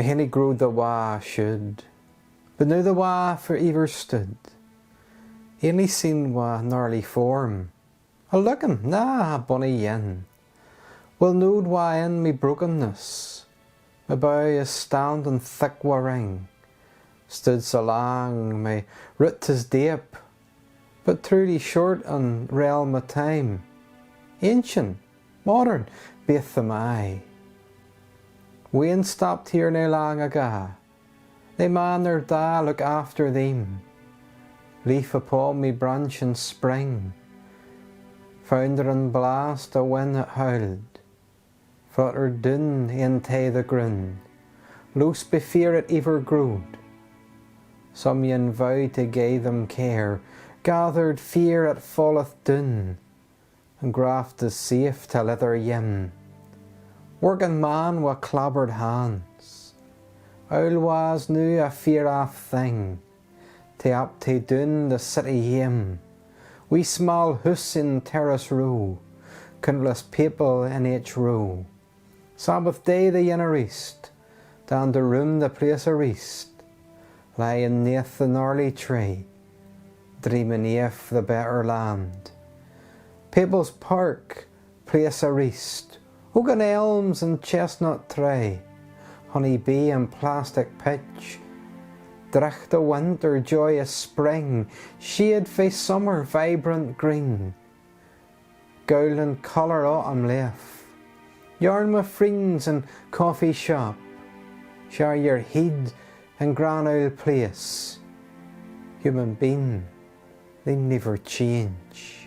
I hinny growed the wa should, but now the wa for ever stood. Ainly seen wa gnarly form, a looking, na a bonny yin. Well knowed wa in me brokenness, my bow is standing thick wa ring. Stood so long, my root is deep, but truly short on realm of time. Ancient, modern, baith am I. Gwyn stopped here nae long ago, they man their da look after them. Leaf upon me branch in spring, founder and blast a wind that howled. Flutter dun into the grun, loose before it ever growed. Some yen vow to gie them care, gathered fear it falleth dun, and graft is safe to leather yim. Working man wi' clobbered hands, owl was new a fear off thing, to up to dun the city yim. We small house in terrace row, countless people in each row. Sabbath day the yen rest, down the room the place of rest, lying neath the gnarly tree, dreaming of the better land. People's Pairk, place of rest, oaken elms and chestnut tree, honey bee and plastic pitch, dricht of winter, joyous spring, shade face summer, vibrant green, golden colour autumn leaf. Yarn with friends and coffee shop, share your head and grand old place. Human being, they never change.